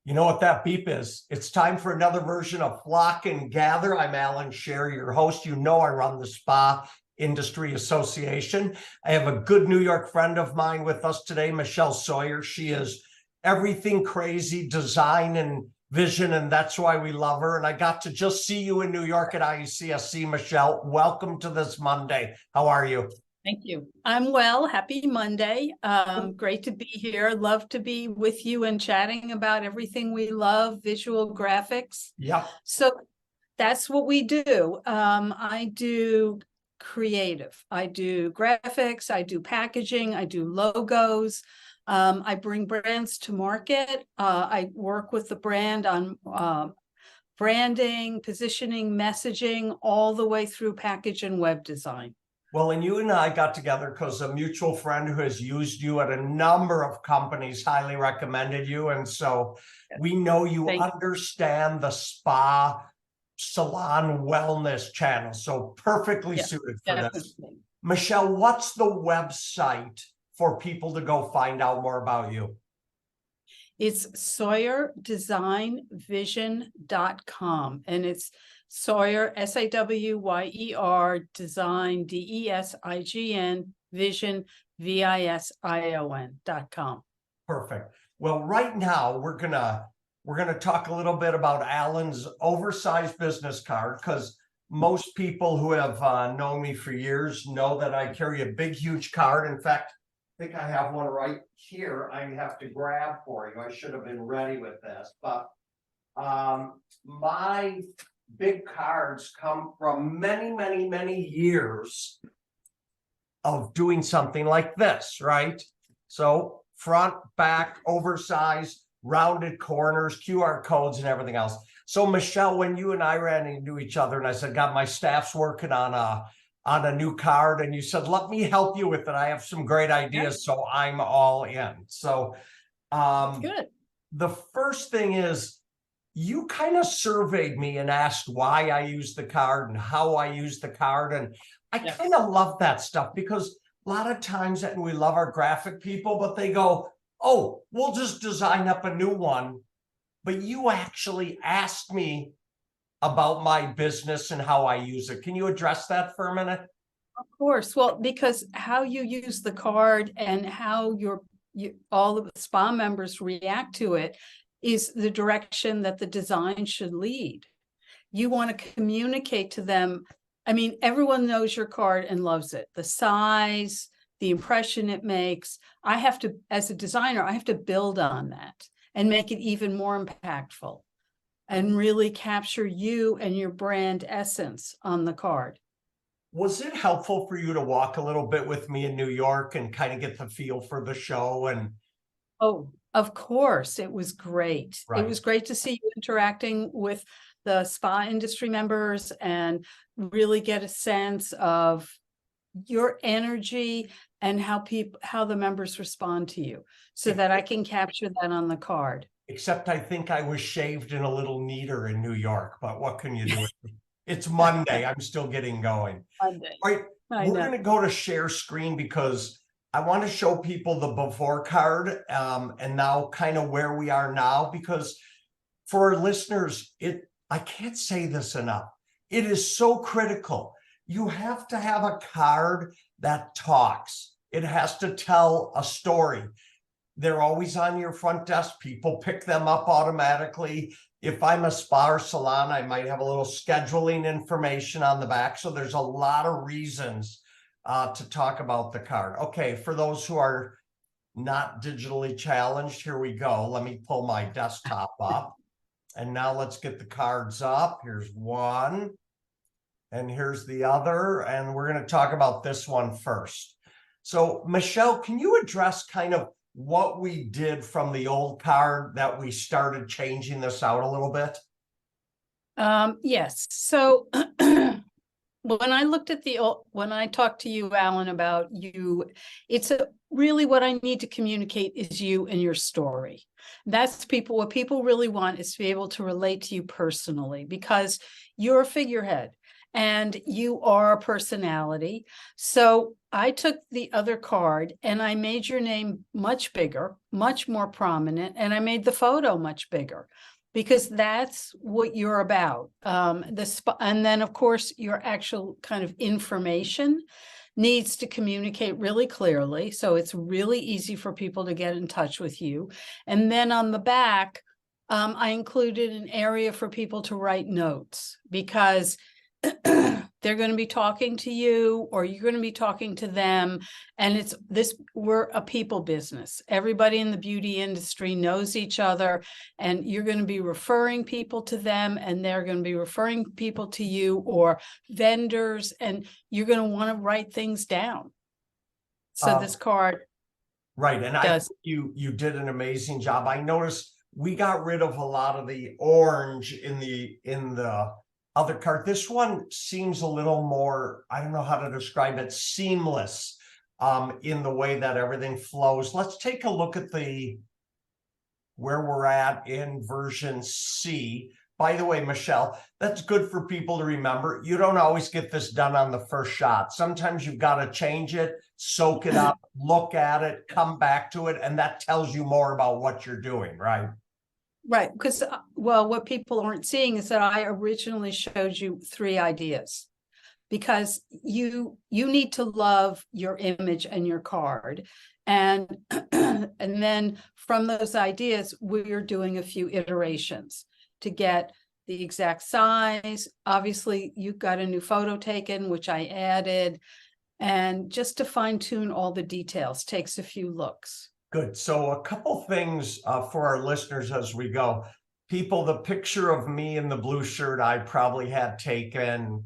You know what that beep is? It's time for another version of Flock and Gather. I'm Allan Sherry, your host. You know I run the Spa Industry Association. I have a good New York friend of mine with us today, Michelle Sawyer. She is everything crazy, design and vision, and that's why we love her. And I got to just see you in New York at IUCSC, Michelle. Welcome to this Monday. How are you? Thank you. I'm well. Happy Monday. Great to be here. Love to be with you and chatting about everything we love, visual graphics. Yep. So that's what we do. I do creative. I do graphics. I do packaging. I do logos. I bring brands to market. I work with the brand on branding, positioning, messaging, all the way through package and web design. Well, and you and I got together because a mutual friend who has used you at a number of companies highly recommended you. And so we know you understand the spa salon wellness channel. So perfectly suited for this. Michelle, what's the website for people to go find out more about you? It's SawyerDesignVision.com, and it's Sawyer, Sawyer, Design, Design, Vision, Vision.com. Perfect. Well, right now we're gonna talk a little bit about Allan's oversized business card, because most people who have known me for years know that I carry a big, huge card. In fact, I think I have one right here. I have to grab for you. I should have been ready with this, but my big cards come from many, many, many years of doing something like this, right? So front, back, oversized, rounded corners, QR codes, and everything else. So Michelle, when you and I ran into each other and I said, God, my staff's working on a new card, and you said, let me help you with it. I have some great ideas. So I'm all in. So good. The first thing is, you kind of surveyed me and asked why I use the card and how I use the card. And I kind of love that stuff, because a lot of times, and we love our graphic people, but they go, oh, we'll just design up a new one. But you actually asked me about my business and how I use it. Can you address that for a minute? Of course. Well, because how you use the card and how all of the spa members react to it is the direction that the design should lead. You want to communicate to them. I mean, everyone knows your card and loves it. The size, the impression it makes. I have to, as a designer, I have to build on that and make it even more impactful and really capture you and your brand essence on the card. Was it helpful for you to walk a little bit with me in New York and kind of get the feel for the show? And oh, of course, it was great. Right. It was great to see you interacting with the spa industry members and really get a sense of your energy and how the members respond to you, so that I can capture that on the card. Except I think I was shaved and a little neater in New York, but what can you do? It's Monday. I'm still getting going. Monday. All right, we're going to go to share screen, because I want to show people the before card and now kind of where we are now, because for our listeners, I can't say this enough. It is so critical. You have to have a card that talks. It has to tell a story. They're always on your front desk. People pick them up automatically. If I'm a spa or salon, I might have a little scheduling information on the back. So there's a lot of reasons to talk about the card. Okay, for those who are not digitally challenged, here we go. Let me pull my desktop up. And now let's get the cards up. Here's one. And here's the other. And we're going to talk about this one first. So Michelle, can you address kind of what we did from the old card that we started changing this out a little bit? Yes. So when I looked at when I talked to you, Allan, about you, it's really what I need to communicate is you and your story. That's what people really want, is to be able to relate to you personally, because you're a figurehead. and you are a personality. So I took the other card and I made your name much bigger, much more prominent, and I made the photo much bigger because that's what you're about. And then, of course, your actual kind of information needs to communicate really clearly. So it's really easy for people to get in touch with you. And then on the back, I included an area for people to write notes because they're going to be talking to you or you're going to be talking to them. And we're a people business. Everybody in the beauty industry knows each other, and you're going to be referring people to them, and they're going to be referring people to you or vendors, and you're going to want to write things down. So this card right. And does. you did an amazing job. I noticed we got rid of a lot of the orange in the other card. This one seems a little more, I don't know how to describe it, seamless in the way that everything flows. Let's take a look at where we're at in version C. By the way, Michelle, that's good for people to remember. You don't always get this done on the first shot. Sometimes you've got to change it, soak it up, look at it, come back to it, and that tells you more about what you're doing, right? Right, because, well, what people aren't seeing is that I originally showed you 3 ideas because you need to love your image and your card. And, and then from those ideas, we're doing a few iterations to get the exact size. Obviously, you got a new photo taken, which I added, and just to fine tune all the details takes a few looks. Good. So a couple things for our listeners as we go. People, the picture of me in the blue shirt I probably had taken,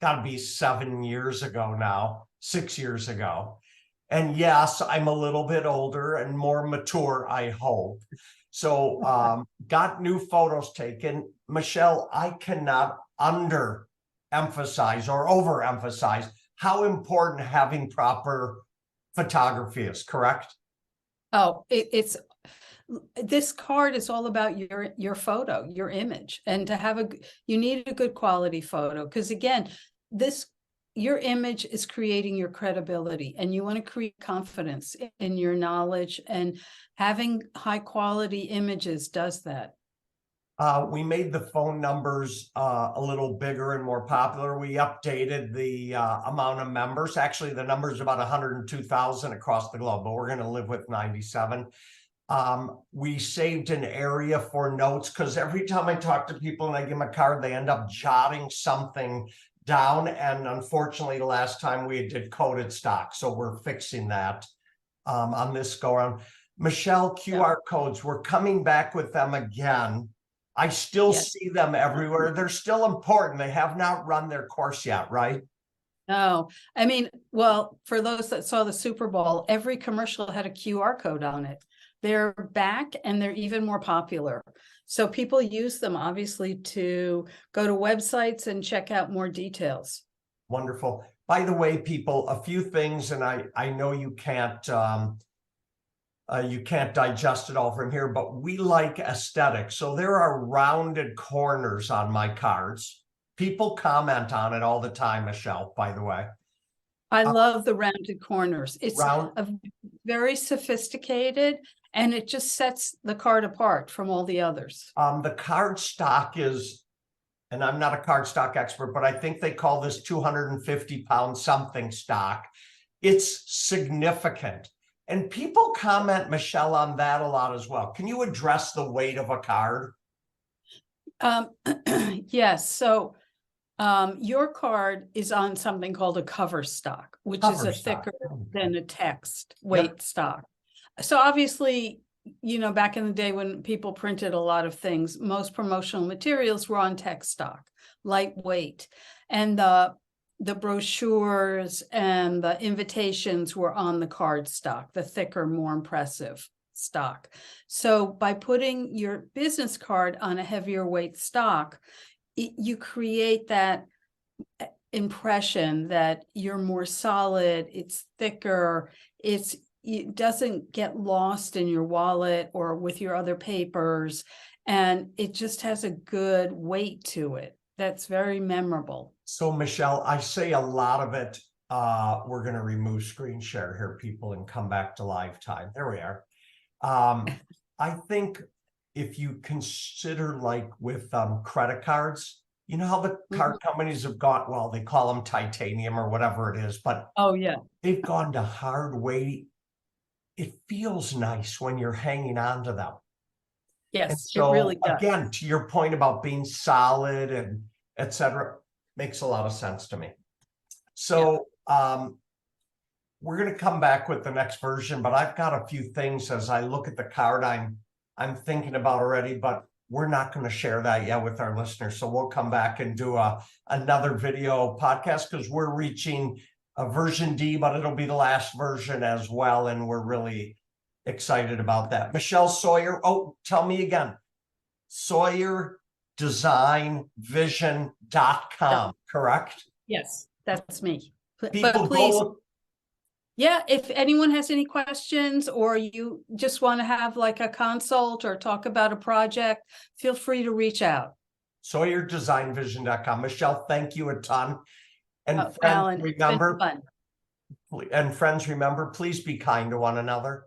got to be 7 years ago now, 6 years ago. And yes, I'm a little bit older and more mature, I hope. So got new photos taken. Michelle, I cannot underemphasize or overemphasize how important having proper photography is, correct? Oh, this card is all about your photo, your image, and to have you need a good quality photo because again, your image is creating your credibility, and you want to create confidence in your knowledge, and having high quality images does that. We made the phone numbers a little bigger and more popular. We updated the amount of members. Actually, the number is about 102,000 across the globe, but we're going to live with 97. We saved an area for notes because every time I talk to people and I give them a card, they end up jotting something down. And unfortunately, the last time we did coded stock. So we're fixing that on this go around. Michelle, QR codes, we're coming back with them again. I still see them everywhere. They're still important. They have not run their course yet, right? No, I mean, well, for those that saw the Super Bowl, every commercial had a QR code on it. They're back and they're even more popular. So people use them obviously to go to websites and check out more details. Wonderful. By the way, people, a few things, and I know you can't digest it all from here, but we like aesthetics. So there are rounded corners on my cards. People comment on it all the time, Michelle, by the way. I love the rounded corners. It's very sophisticated, and it just sets the card apart from all the others. The card stock is, and I'm not a card stock expert, but I think they call this 250-pound something stock. It's significant. And people comment, Michelle, on that a lot as well. Can you address the weight of a card? Yes. So your card is on something called a cover stock, which is a thicker than a text weight stock. So obviously, you know, back in the day when people printed a lot of things, most promotional materials were on text stock, lightweight. And the brochures and the invitations were on the card stock, the thicker, more impressive stock. So by putting your business card on a heavier weight stock, you create that impression that you're more solid, it's thicker, it doesn't get lost in your wallet or with your other papers, and it just has a good weight to it. that's very memorable. So Michelle, I say a lot of it, we're going to remove screen share here, people, and come back to live time. There we are. I think if you consider, like with credit cards, you know how the card companies have got, well, they call them titanium or whatever it is, but Oh, yeah. they've gone to hard weight. It feels nice when you're hanging on to them. And Yes, it so really does. again, to your point about being solid and et cetera, makes a lot of sense to me. So we're going to come back with the next version, but I've got a few things as I look at the card I'm thinking about already, but we're not going to share that yet with our listeners. So we'll come back and do another video podcast, because we're reaching a version D, but it'll be the last version as well. And we're really excited about that. Michelle Sawyer. Oh, tell me again. Sawyer Design Vision.com, correct? Yes, that's me. But People please, go. yeah, if anyone has any questions, or you just want to have like a consult or talk about a project, feel free to reach out. SawyerDesignVision.com. Michelle, thank you a ton. And friends, Allan, it's been remember, fun. please be kind to one another.